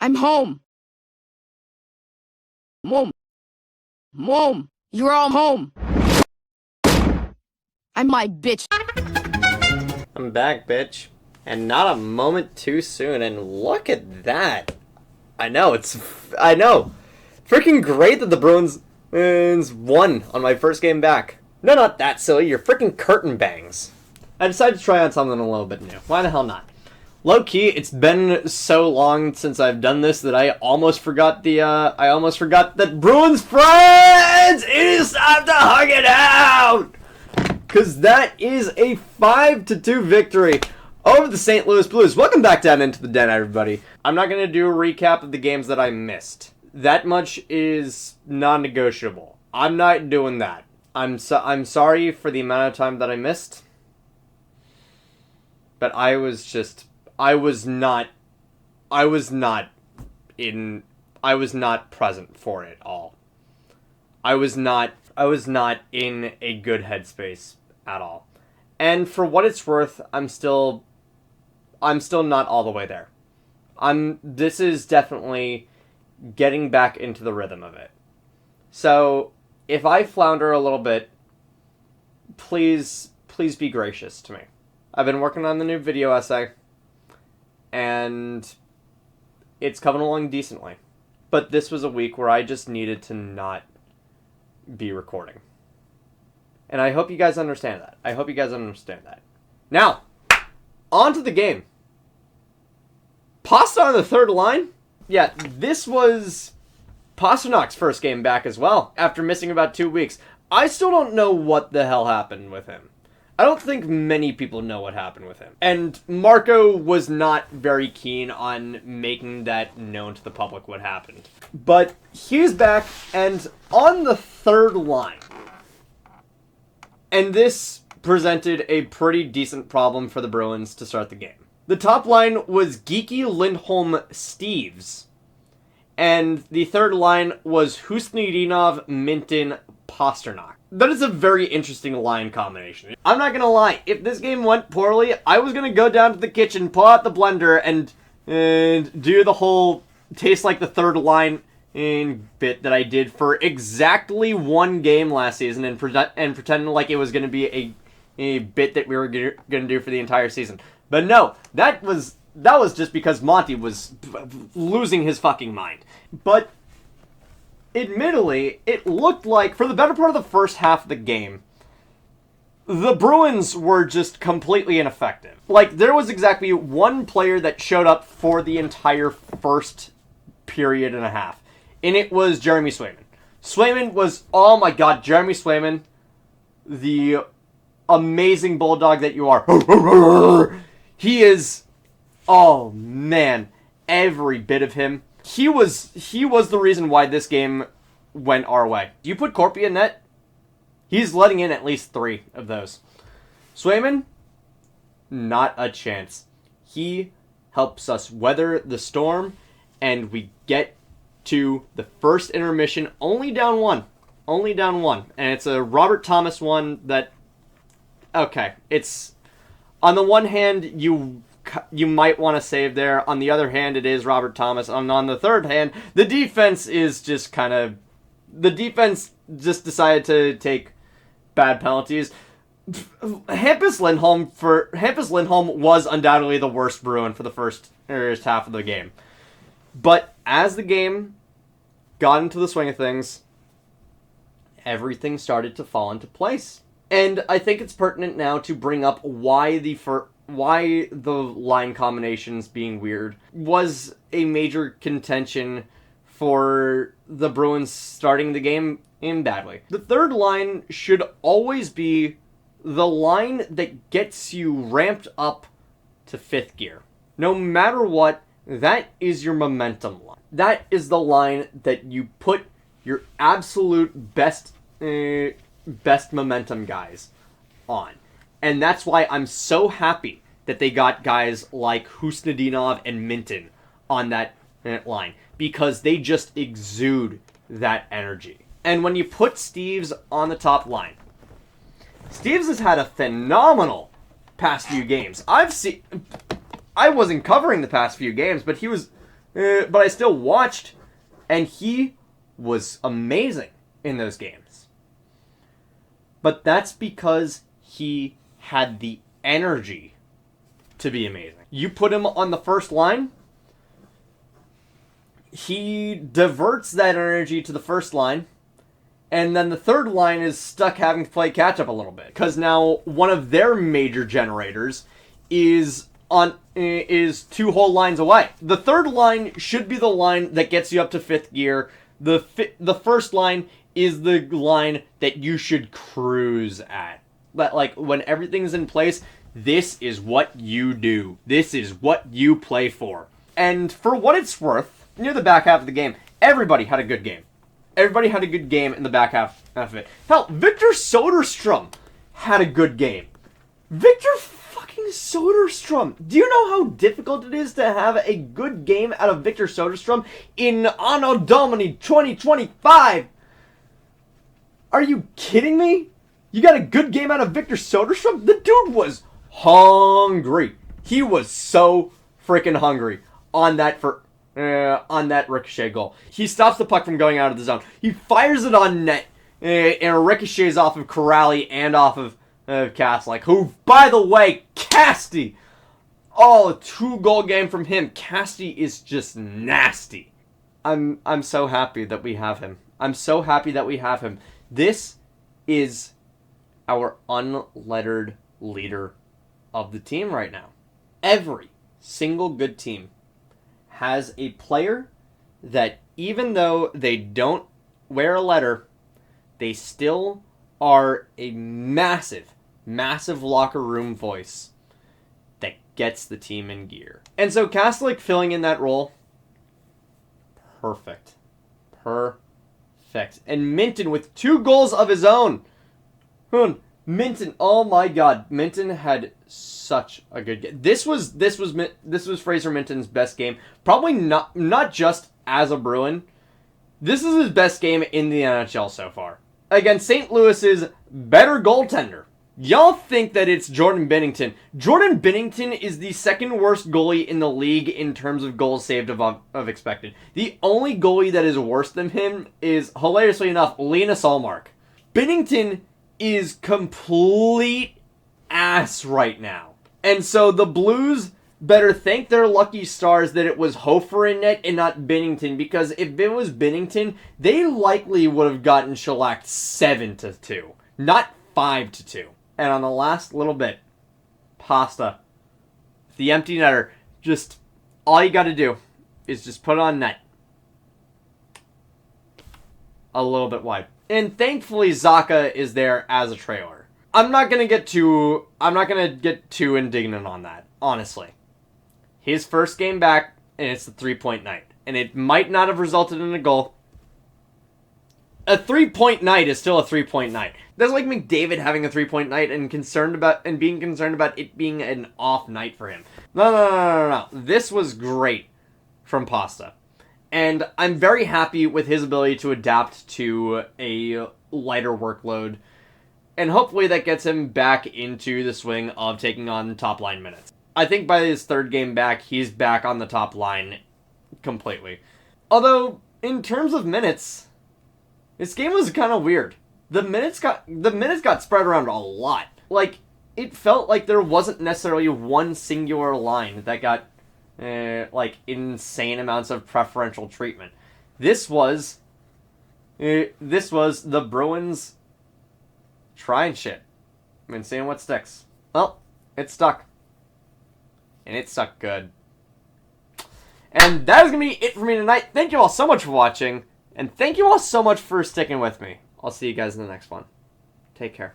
I'm home. Mom, you're all home. I'm my bitch. I'm back, bitch. And not a moment too soon, and look at that. I know. Freaking great that the Bruins won on my first game back. No, not that silly. You're freaking curtain bangs. I decided to try on something a little bit new. Why the hell not? Low key, it's been so long since I've done this that I almost forgot that Bruins friends, it is time to hug it out! Cause that is a 5-2 victory over the St. Louis Blues. Welcome back down into the den, everybody. I'm not gonna do a recap of the games that I missed. That much is non-negotiable. I'm not doing that. I'm sorry for the amount of time that I missed. But I was not present for it all. I was not in a good headspace at all. And for what it's worth, I'm still not all the way there. This is definitely getting back into the rhythm of it. So, if I flounder a little bit, please be gracious to me. I've been working on the new video essay, and it's coming along decently. But this was a week where I just needed to not be recording. And I hope you guys understand that. Now, on to the game. Pasta on the third line? Yeah, this was Pastrnak's first game back as well, after missing about 2 weeks. I still don't know what the hell happened with him. I don't think many people know what happened with him. And Marco was not very keen on making that known to the public what happened. But he's back, and on the third line. And this presented a pretty decent problem for the Bruins to start the game. The top line was Geekie, Lindholm, Steves. And the third line was Khusnutdinov, Minten, Pastrnak. That is a very interesting line combination. I'm not gonna lie, if this game went poorly, I was gonna go down to the kitchen, pull out the blender, and do the whole taste like the third line bit that I did for exactly one game last season and pretend like it was gonna be a bit that we were gonna do for the entire season. But no, that was just because Monty was losing his fucking mind. But admittedly, it looked like, for the better part of the first half of the game, the Bruins were just completely ineffective. Like, there was exactly one player that showed up for the entire first period and a half, and it was Jeremy Swayman. Swayman was, oh my god, Jeremy Swayman, the amazing bulldog that you are. He is, oh man, every bit of him. He was the reason why this game went our way. Do you put Korpi in net? He's letting in at least 3 of those. Swayman, not a chance. He helps us weather the storm, and we get to the first intermission only down one. And it's a Robert Thomas one that, okay, it's, on the one hand, you might want to save there. On the other hand, it is Robert Thomas. And on the third hand, the defense is just kind of... The defense just decided to take bad penalties. Hampus Lindholm was undoubtedly the worst Bruin for the first half of the game. But as the game got into the swing of things, everything started to fall into place. And I think it's pertinent now to bring up why the line combinations being weird was a major contention for the Bruins starting the game in badly. The third line should always be the line that gets you ramped up to 5th gear. No matter what, that is your momentum line. That is the line that you put your absolute best momentum guys on. And that's why I'm so happy that they got guys like Khusnutdinov and Minten on that line, because they just exude that energy. And when you put Steves on the top line, Steves has had a phenomenal past few games. I wasn't covering the past few games, but he was but I still watched, and he was amazing in those games. But that's because he had the energy to be amazing. You put him on the first line, he diverts that energy to the first line, and then the third line is stuck having to play catch up a little bit because now one of their major generators is two whole lines away. The third line should be the line that gets you up to fifth gear. The first line is the line that you should cruise at. But like when everything's in place, this is what you do. This is what you play for. And for what it's worth, near the back half of the game, everybody had a good game. Everybody had a good game in the back half of it. Hell, Viktor Soderstrom had a good game. Viktor fucking Soderstrom. Do you know how difficult it is to have a good game out of Viktor Soderstrom in Anno Domini 2025? Are you kidding me? You got a good game out of Viktor Soderstrom? The dude was hungry. He was so freaking hungry on that ricochet goal. He stops the puck from going out of the zone. He fires it on net, and ricochets off of Kuraly and off of Kastelic, who, by the way, Kasti! Oh, a 2-goal game from him. Kasti is just nasty. I'm so happy that we have him. I'm so happy that we have him. This is our unlettered leader of the team right now. Every single good team has a player that even though they don't wear a letter, they still are a massive, massive locker room voice that gets the team in gear. And so Kastelic filling in that role, perfect. And Minten with 2 goals of his own. Minten, oh my god, Minten had such a good game. This was Fraser Minten's best game. Probably not just as a Bruin. This is his best game in the NHL so far. Against St. Louis's better goaltender. Y'all think that it's Jordan Binnington. Jordan Binnington is the second worst goalie in the league in terms of goals saved of expected. The only goalie that is worse than him is, hilariously enough, Linus Ullmark. Binnington is complete ass right now. And so the Blues better thank their lucky stars that it was Hofer in net and not Binnington, because if it was Binnington, they likely would have gotten shellacked 7-2, not 5-2. And on the last little bit, Pasta, the empty netter, just all you got to do is just put it on net a little bit wide. And thankfully Zacha is there as a trailer. I'm not gonna get too indignant on that, honestly. His first game back, and it's the 3-point night. And it might not have resulted in a goal. A 3-point night is still a 3-point night. That's like McDavid having a 3-point night and being concerned about it being an off night for him. No. This was great from Pasta. And I'm very happy with his ability to adapt to a lighter workload. And hopefully that gets him back into the swing of taking on top line minutes. I think by his third game back, he's back on the top line completely. Although, in terms of minutes, this game was kind of weird. The minutes got spread around a lot. Like, it felt like there wasn't necessarily one singular line that got insane amounts of preferential treatment. This was the Bruins trying shit and seeing what sticks. Well, it stuck. And it stuck good. And that is going to be it for me tonight. Thank you all so much for watching. And thank you all so much for sticking with me. I'll see you guys in the next one. Take care.